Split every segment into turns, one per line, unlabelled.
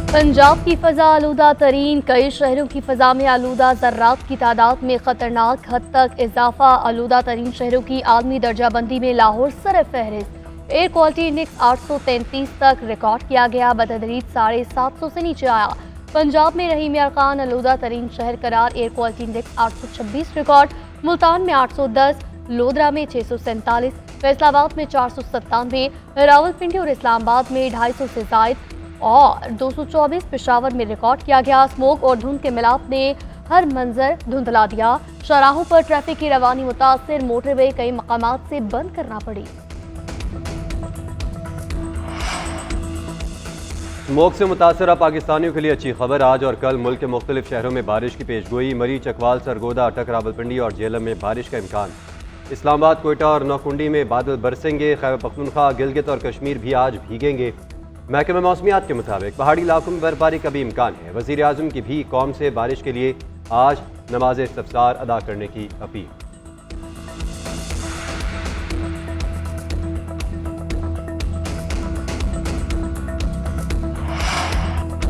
पंजाब की फजा आलूदा तरीन, कई शहरों की फजा में आलूदा ज़र्रात की तादाद में खतरनाक हद तक इजाफा। आलूदा तरीन शहरों की आलमी दर्जाबंदी में लाहौर सर फहरिस्त। एयर क्वालिटी इंडेक्स 833 तक रिकॉर्ड किया गया, बतदरीज 750 से नीचे आया। पंजाब में रहीम यार खान आलूदा तरीन शहर करार, air quality index 826 record. Multan में 810, लोधरा में 647, फैसलाबाद में 497, रावलपिंडी और इस्लामाबाद में 250 से जायद और 224 पेशावर में रिकॉर्ड किया गया। स्मोक और धुंध के मिलाप ने हर मंजर धुंधला दिया। शराहों पर ट्रैफिक की रवानी मुतासिर, मोटरवे कई मकामात से बंद करना पड़ी।
स्मोक से मुतासरा पाकिस्तानियों के लिए अच्छी खबर। आज और कल मुल्क के मुख्तलिफ शहरों में बारिश की पेशगोई। मरी, चकवाल, सरगोदा, अटक, रावलपिंडी और झेलम में बारिश का इम्कान। इस्लामाबाद, कोयटा और नौकुंडी में बादल बरसेंगे। खैबर पख्तूनख्वा, गिलगित और कश्मीर भी आज भीगेंगे। महकमा मौसमियात के मुताबिक पहाड़ी इलाकों में बर्फबारी का भी इम्कान है। वज़ीर आज़म की भी कौम से बारिश के लिए आज नमाज इस्तफ्तार अदा करने की अपील।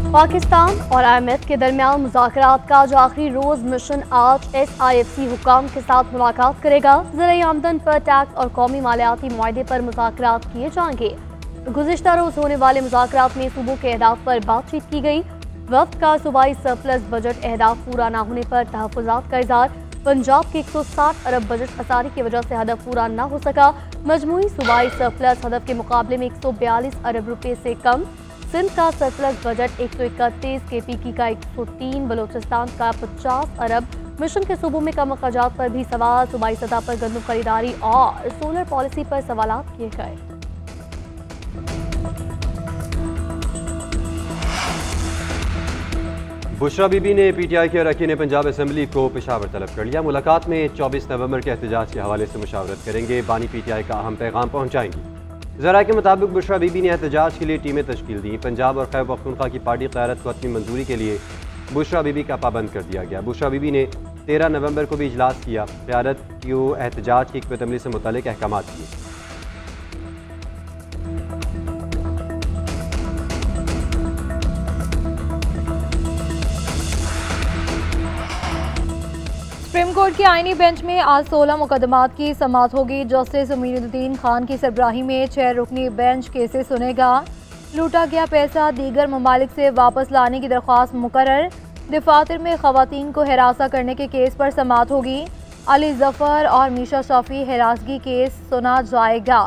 पाकिस्तान और IMF के दरमियान मुज़ाकरात का जो आखिरी रोज मिशन आज SIFC हुकाम के साथ मुलाकात करेगा। ज़राई आमदन पर टैक्स और कौमी मालियाती मुआहदे पर मुज़ाकरात किए जाएंगे। गुज़िश्ता रोज होने वाले मुज़ाकरात में सूबों के अहदाफ पर बातचीत की गई। वफ्द का सूबाई सरप्लस बजट अहदाफ पूरा न होने पर तहफ़्फ़ुज़ात का इज़हार। पंजाब के 160 अरब बजट खसारी की वजह से हदफ पूरा न हो सका। मजमूई सूबाई सरप्लस हदफ के मुकाबले में 142 अरब रुपये से कम। सिंध का सरप्लस बजट 131, KPK का 103, बलोचिस्तान का 50 अरब। मिशन के सूबों में कम अखराजात पर भी सवाल। सूबाई सतह पर गंदम खरीदारी और सोलर पॉलिसी पर सवालात किए गए।
बुशरा बीबी ने PTI के अरकान पंजाब असम्बली को पेशावर तलब कर लिया। मुलाकात में 24 नवंबर के एहतजाज के हवाले से मुशावरत करेंगे। बानी PTI का अहम पैगाम पहुँचाएंगी। ज़रा के मुताबिक बुशरा बीबी ने एहतजाज के लिए टीमें तश्कील दी। पंजाब और खैबर पख्तूनख्वा की पार्टी क़यादत को अपनी मंजूरी के लिए बुशरा बीबी का पाबंद कर दिया गया। बुशरा बीबी ने 13 नवंबर को भी इजलास किया। क़यादत को एहतजाज की हिकमत अमली से मुतालिक अहकाम किए।
सुप्रीम कोर्ट के आईनी बेंच में आज 16 मुकदमात की समाअत होगी। जस्टिस उमीदुद्दीन खान की सरबराही में 6 रुकनी बेंच केसेस सुनेगा। लूटा गया पैसा दीगर ममालिक से वापस लाने की दरख्वास्त मुकर्रर। दफातर में खवातीन को हिरासा करने के केस पर समाअत होगी। अली जफर और मीशा शफी हिरासगी केस सुना जाएगा।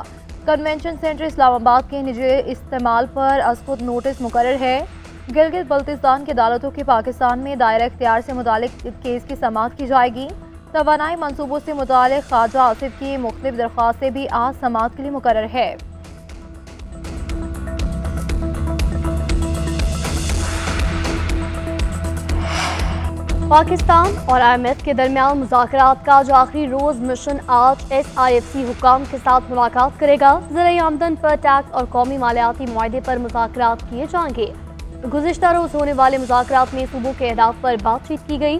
कन्वेंशन सेंटर इस्लामाबाद के निजी इस्तेमाल पर अस्कुत नोटिस मुकर्रर है। गिलगित बल्तिस्तान की अदालतों के पाकिस्तान में दायरा इख्तियार से मुतालिक केस की समाअत की जाएगी। तवानाई मनसूबों से मुतालिक ख्वाजा आसिफ की मुख्तलिफ दरख्वास्तें भी आज समाअत के लिए मुकर्रर है।
पाकिस्तान और IMF के दरमियान मुज़ाकरात का जो आखिरी रोज मिशन आज SIFC हुकाम के साथ मुलाकात करेगा। ज़राई आमदन पर टैक्स और कौमी मालियाती मुआहदे पर मुज़ाकरात किए जाएंगे। गुज़िश्ता रोज होने वाले मुज़ाकरात में सूबों के अहदाफ पर बातचीत की गई।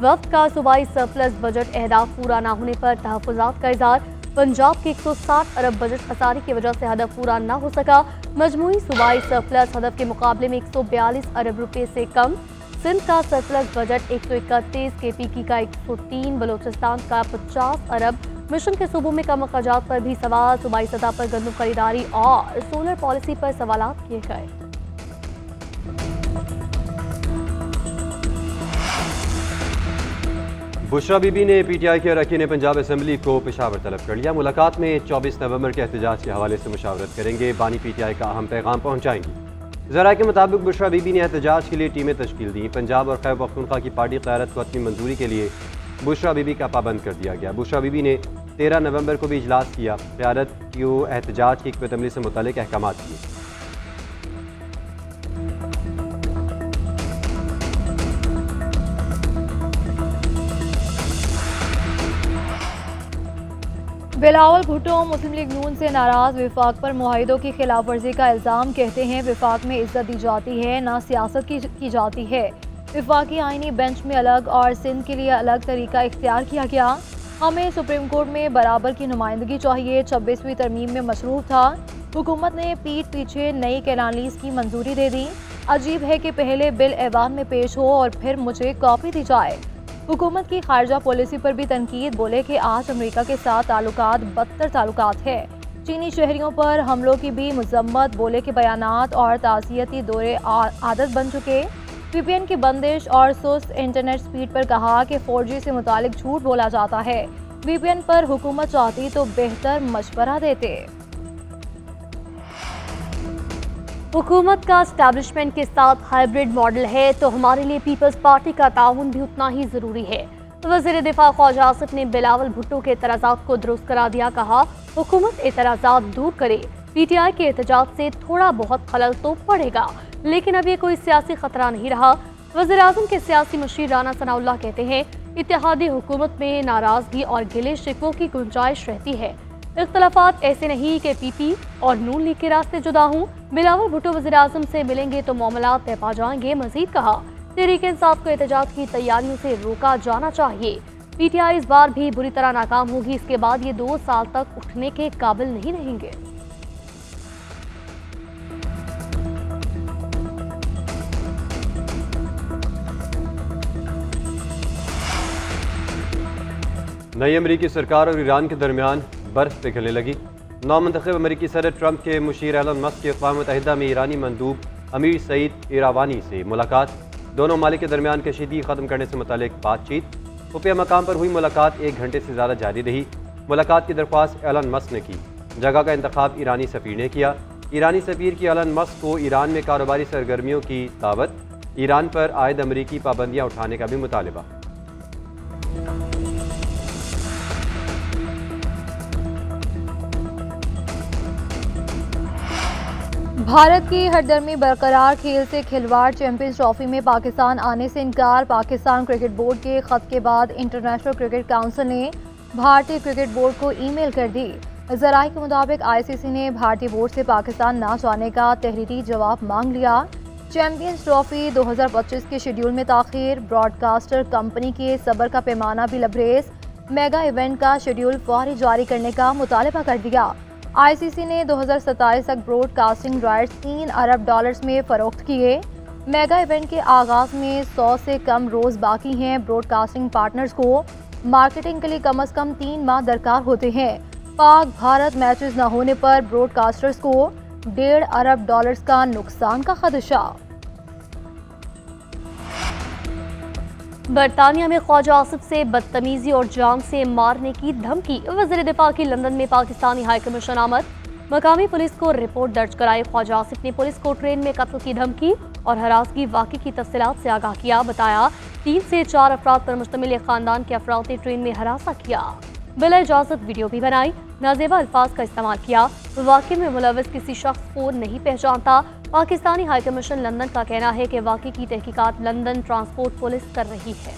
वफ्द का सूबाई सरप्लस बजट अहदाफ पूरा न होने पर तहफ़्फ़ुज़ात का इज़हार। पंजाब के 160 अरब बजट खसारी की वजह से हदफ पूरा न हो सका। मजमूई सूबाई सरप्लस हदफ के मुकाबले में 142 अरब रुपये से कम। सिंध का सरप्लस बजट 131, KPK का 103, बलोचिस्तान का 50 अरब। मिशन के सूबों में कम अखराजात पर भी सवाल। सूबाई सतह पर गंदम खरीदारी और सोलर पॉलिसी पर सवालात किए गए।
बुशरा बीबी ने PTI के अरकान पंजाब असम्बली को पेशावर तलब कर लिया। मुलाकात में 24 नवंबर के एहतजाज के हवाले से मुशावरत करेंगे। बानी PTI का अहम पैगाम पहुँचाएंगी। ज़रा के मुताबिक बुशरा बीबी ने एहतजाज के लिए टीमें तश्कील दी। पंजाब और खैबर पख्तूनख्वा की पार्टी क़यादत को अपनी मंजूरी के लिए बुशरा बीबी का पाबंद कर दिया गया। बुशरा बीबी ने 13 नवंबर को भी इजलास किया। क़यादत को एहतजाज की हिकमत अमली से मुतालिक अहकाम किए।
बिलावल भुट्टो मुस्लिम लीग नून से नाराज। विफाक पर मुआहिदों की खिलाफ वर्जी का इल्ज़ाम। कहते हैं विफाक में इज्जत दी जाती है, ना सियासत की जाती है। विफाकी आईनी बेंच में अलग और सिंध के लिए अलग तरीका इख्तियार किया गया। हमें सुप्रीम कोर्ट में बराबर की नुमाइंदगी चाहिए। 26वीं तरमीम में मशरूफ था। हुकूमत ने पीठ पीछे नई कैनालीज की मंजूरी दे दी। अजीब है कि पहले बिल ऐवान में पेश हो और फिर मुझे कॉपी दी जाए। हुकूमत की खारजा पॉलिसी पर भी तनकीद, बोले कि आज अमेरिका के साथ ताल्लुकात बदतर ताल्लुकात है। चीनी शहरियों पर हमलों की भी मजम्मत, बोले कि बयानात और ताज़ियती दौरे आदत बन चुके। VPN की बंदिश और सुस्त इंटरनेट स्पीड पर कहा कि 4G से मुतालिक झूठ बोला जाता है। VPN पर हुकूमत चाहती तो बेहतर मशवरा देते।
हुकूमत का एस्टैब्लिशमेंट के साथ हाइब्रिड मॉडल है तो हमारे लिए पीपल्स पार्टी का ताउन भी उतना ही ज़रूरी है। वज़ीर दिफा ख्वाजा आसिफ ने बिलावल भुट्टो के एतराज़ात को दुरुस्त करा दिया। कहा, हुकूमत एतराज़ात दूर करे। PTI के एहतजाज से थोड़ा बहुत खलल तो पड़ेगा, लेकिन अब ये कोई सियासी खतरा नहीं रहा। वज़ीर आज़म के सियासी मशीर राना सनाउल्लाह कहते हैं, इत्तेहादी हुकूमत में नाराज़गी और गिले शिकवों की गुंजाइश रहती है। इख्तलाफात ऐसे नहीं कि PP और नून लीग के रास्ते जुदा हों। बिलावल भुट्टो वज़ीर आज़म से मिलेंगे तो मामलात तय पा जाएंगे। मजीद कहा, तहरीक इंसाफ को एहतजाज की तैयारियों से रोका जाना चाहिए। PTI इस बार भी बुरी तरह नाकाम होगी। इसके बाद ये 2 साल तक उठने के काबिल नहीं रहेंगे।
नई अमरीकी सरकार और ईरान के दरमियान बर्फ पिघलने लगी। नौमंतखब अमरीकी सदर ट्रंप के मुशीर एलन मस्क की अक़वाम मुत्तहिदा में ईरानी मंदूब अमीर सईद इरावानी से मुलाकात। दोनों ममालिक के दरमियान कशीदगी ख़त्म करने से मुतालिक बातचीत। खुफिया मकाम पर हुई मुलाकात 1 घंटे से ज़्यादा जारी रही। मुलाकात की दरख्वास्त एलन मस्क ने की। जगह का इंतखाब ईरानी सफ़ीर ने किया। ईरानी सफ़ीर की एलन मस्क को ईरान में कारोबारी सरगर्मियों की दावत। ईरान पर आयद अमरीकी पाबंदियाँ उठाने का भी मुतालबा।
भारत की हरदर्मी बरकरार, खेल से खिलवाड़, चैंपियंस ट्रॉफी में पाकिस्तान आने से इनकार। पाकिस्तान क्रिकेट बोर्ड के खत के बाद इंटरनेशनल क्रिकेट काउंसिल ने भारतीय क्रिकेट बोर्ड को ईमेल कर दी। ज़राए के मुताबिक ICC ने भारतीय बोर्ड से पाकिस्तान ना जाने का तहरीरी जवाब मांग लिया। चैंपियंस ट्रॉफी 2025 के शेड्यूल में ताख़ीर, ब्रॉडकास्टर कंपनी के सब्र का पैमाना भी लबरेज, मेगा इवेंट का शेड्यूल फौरी जारी करने का मुतालबा कर दिया। ICC ने 2027 तक ब्रॉडकास्टिंग राइट्स $3 अरब में फ़रोख्त किए। मेगा इवेंट के आगाज़ में 100 से कम रोज़ बाकी हैं। ब्रॉडकास्टिंग पार्टनर्स को मार्केटिंग के लिए कम से कम 3 माह दरकार होते हैं। पाक भारत मैचेस न होने पर ब्रॉडकास्टर्स को $1.5 अरब का नुकसान का खदशा।
बरतानिया में ख्वाजा आसिफ से बदतमीजी और जान से मारने की धमकी। वज़ीर दिफा की लंदन में पाकिस्तानी हाई कमीशन आमद। मकामी पुलिस को रिपोर्ट दर्ज कराई। ख्वाजा आसिफ ने पुलिस को ट्रेन में कत्ल की धमकी और हरासगी वाक़े की तफसीलात से आगाह किया। बताया, 3 से 4 अफराद पर मुश्तमिल एक खानदान के अफराद ने ट्रेन में हरासा किया। बिला इजाज़त वीडियो भी बनाई, नाजेबा अल्फाज का इस्तेमाल किया। वाक़े में मुलविस किसी शख्स को नहीं पहचानता। पाकिस्तानी हाई कमीशन लंदन का कहना है कि वाक़े की तहकीकात लंदन ट्रांसपोर्ट पुलिस कर रही है।